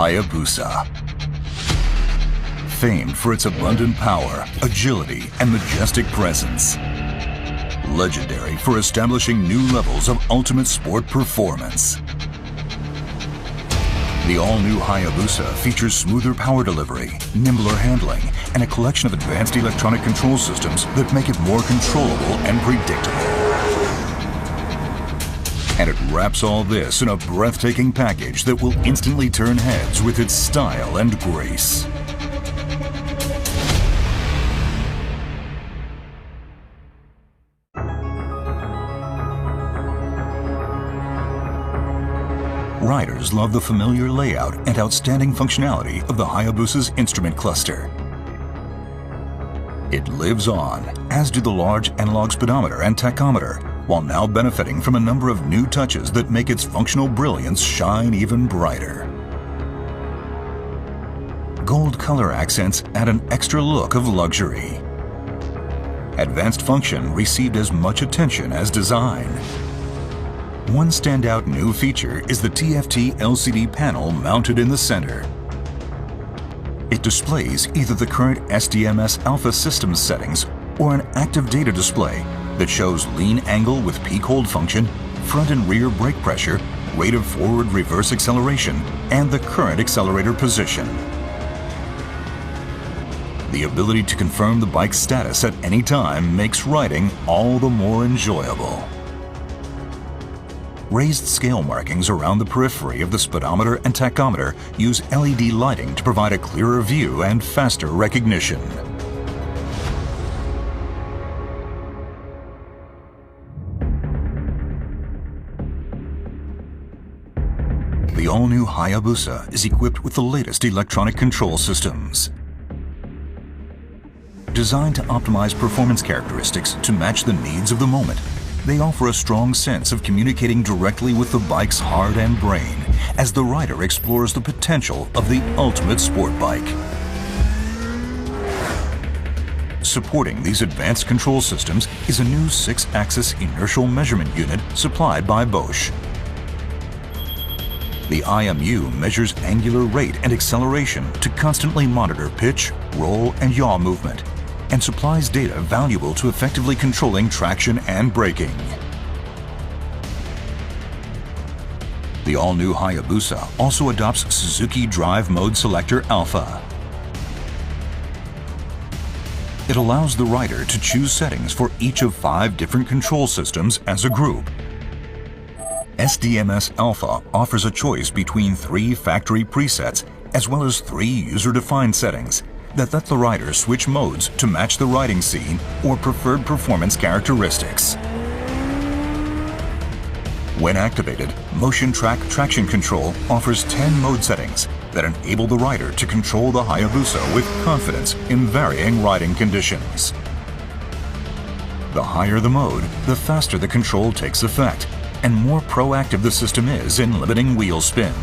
Hayabusa. Famed for its abundant power, agility, and majestic presence. Legendary for establishing new levels of ultimate sport performance. The all-new Hayabusa features smoother power delivery, nimbler handling, and a collection of advanced electronic control systems that make it more controllable and predictable. And it wraps all this in a breathtaking package that will instantly turn heads with its style and grace. Riders love the familiar layout and outstanding functionality of the Hayabusa's instrument cluster. It lives on, as do the large analog speedometer and tachometer, while now benefiting from a number of new touches that make its functional brilliance shine even brighter. Gold color accents add an extra look of luxury. Advanced function received as much attention as design. One standout new feature is the TFT LCD panel mounted in the center. It displays either the current SDMS Alpha systems settings or an active data display that shows lean angle with peak hold function, front and rear brake pressure, rate of forward-reverse acceleration, and the current accelerator position. The ability to confirm the bike's status at any time makes riding all the more enjoyable. Raised scale markings around the periphery of the speedometer and tachometer use LED lighting to provide a clearer view and faster recognition. The all-new Hayabusa is equipped with the latest electronic control systems. Designed to optimize performance characteristics to match the needs of the moment, they offer a strong sense of communicating directly with the bike's heart and brain as the rider explores the potential of the ultimate sport bike. Supporting these advanced control systems is a new 6-axis inertial measurement unit supplied by Bosch. The IMU measures angular rate and acceleration to constantly monitor pitch, roll, and yaw movement, and supplies data valuable to effectively controlling traction and braking. The all-new Hayabusa also adopts Suzuki Drive Mode Selector Alpha. It allows the rider to choose settings for each of 5 different control systems as a group. SDMS Alpha offers a choice between 3 factory presets as well as 3 user-defined settings that let the rider switch modes to match the riding scene or preferred performance characteristics. When activated, Motion Track Traction Control offers 10 mode settings that enable the rider to control the Hayabusa with confidence in varying riding conditions. The higher the mode, the faster the control takes effect, and more proactive the system is in limiting wheel spin.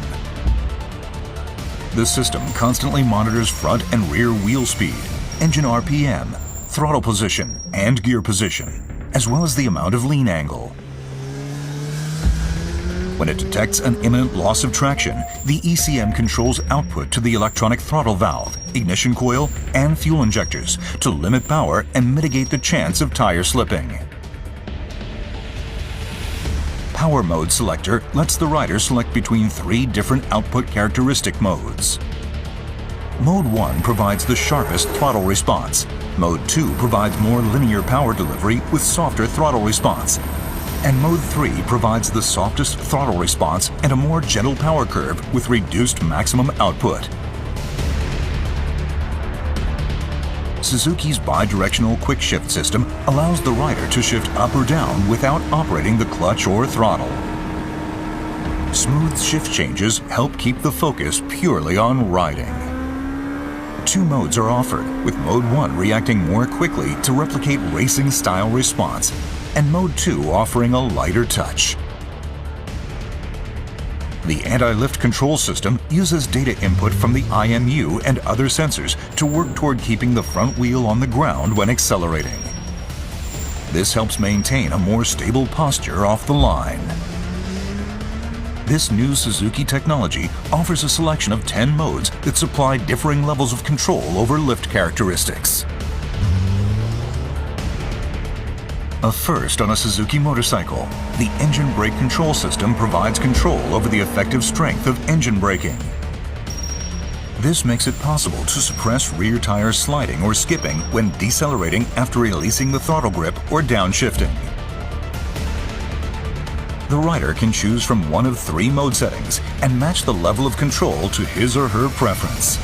The system constantly monitors front and rear wheel speed, engine RPM, throttle position, and gear position, as well as the amount of lean angle. When it detects an imminent loss of traction, the ECM controls output to the electronic throttle valve, ignition coil, and fuel injectors to limit power and mitigate the chance of tire slipping. Power Mode Selector lets the rider select between 3 different output characteristic modes. Mode 1 provides the sharpest throttle response. Mode 2 provides more linear power delivery with softer throttle response. And Mode 3 provides the softest throttle response and a more gentle power curve with reduced maximum output. Suzuki's bi-directional quick shift system allows the rider to shift up or down without operating the clutch or throttle. Smooth shift changes help keep the focus purely on riding. 2 modes are offered, with Mode 1 reacting more quickly to replicate racing-style response, and Mode 2 offering a lighter touch. The anti-lift control system uses data input from the IMU and other sensors to work toward keeping the front wheel on the ground when accelerating. This helps maintain a more stable posture off the line. This new Suzuki technology offers a selection of 10 modes that supply differing levels of control over lift characteristics. A first on a Suzuki motorcycle, the engine brake control system provides control over the effective strength of engine braking. This makes it possible to suppress rear tire sliding or skipping when decelerating after releasing the throttle grip or downshifting. The rider can choose from one of 3 mode settings and match the level of control to his or her preference.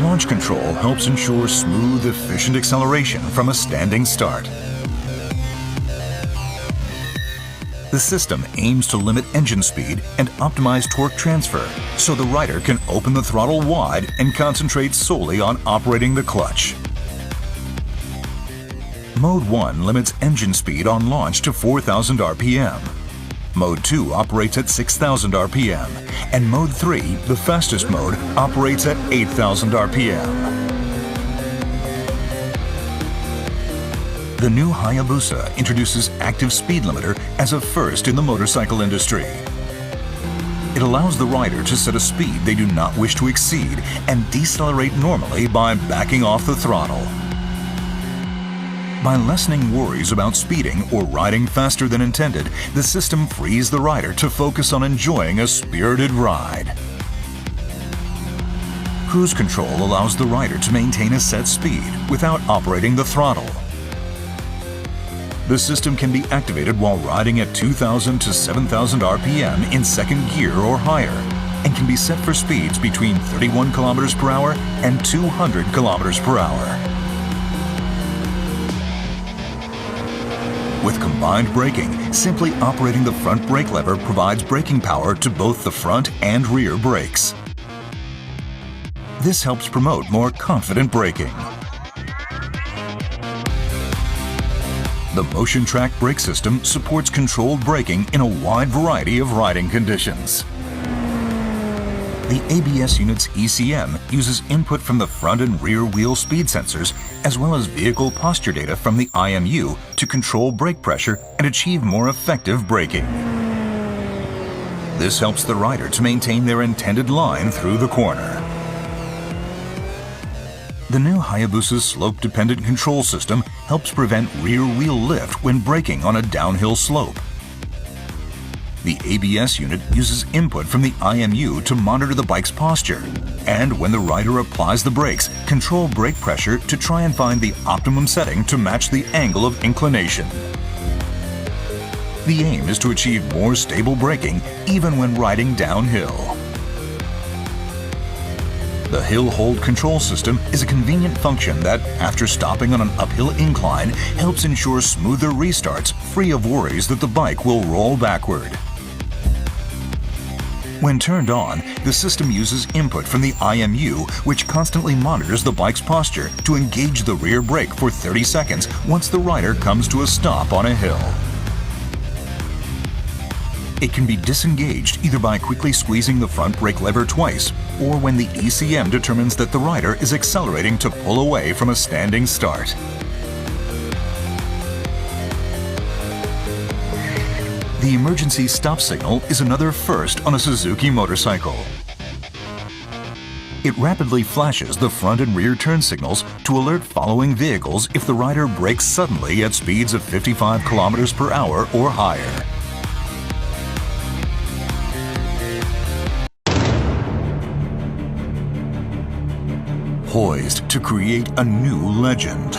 Launch control helps ensure smooth, efficient acceleration from a standing start. The system aims to limit engine speed and optimize torque transfer so the rider can open the throttle wide and concentrate solely on operating the clutch. Mode 1 limits engine speed on launch to 4,000 RPM. Mode 2 operates at 6,000 RPM, and Mode 3, the fastest mode, operates at 8,000 RPM. The new Hayabusa introduces active speed limiter as a first in the motorcycle industry. It allows the rider to set a speed they do not wish to exceed and decelerate normally by backing off the throttle. By lessening worries about speeding or riding faster than intended, the system frees the rider to focus on enjoying a spirited ride. Cruise control allows the rider to maintain a set speed without operating the throttle. The system can be activated while riding at 2,000 to 7,000 RPM in second gear or higher, and can be set for speeds between 31 km per hour and 200 km per hour. With combined braking, simply operating the front brake lever provides braking power to both the front and rear brakes. This helps promote more confident braking. The Motion Track brake system supports controlled braking in a wide variety of riding conditions. The ABS unit's ECM uses input from the front and rear wheel speed sensors, as well as vehicle posture data from the IMU to control brake pressure and achieve more effective braking. This helps the rider to maintain their intended line through the corner. The new Hayabusa's slope-dependent control system helps prevent rear wheel lift when braking on a downhill slope. The ABS unit uses input from the IMU to monitor the bike's posture, and when the rider applies the brakes, control brake pressure to try and find the optimum setting to match the angle of inclination. The aim is to achieve more stable braking even when riding downhill. The hill hold control system is a convenient function that, after stopping on an uphill incline, helps ensure smoother restarts free of worries that the bike will roll backward. When turned on, the system uses input from the IMU, which constantly monitors the bike's posture to engage the rear brake for 30 seconds once the rider comes to a stop on a hill. It can be disengaged either by quickly squeezing the front brake lever twice, or when the ECM determines that the rider is accelerating to pull away from a standing start. The emergency stop signal is another first on a Suzuki motorcycle. It rapidly flashes the front and rear turn signals to alert following vehicles if the rider brakes suddenly at speeds of 55 km per hour or higher. Poised to create a new legend.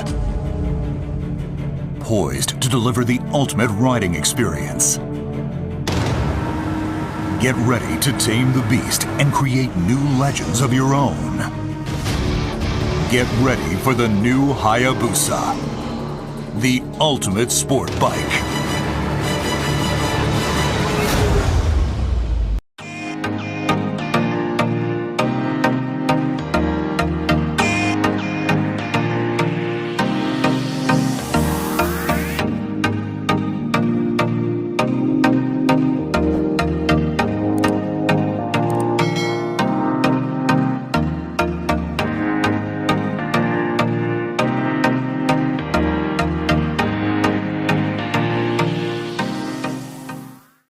Poised to deliver the ultimate riding experience. Get ready to tame the beast and create new legends of your own. Get ready for the new Hayabusa, the ultimate sport bike.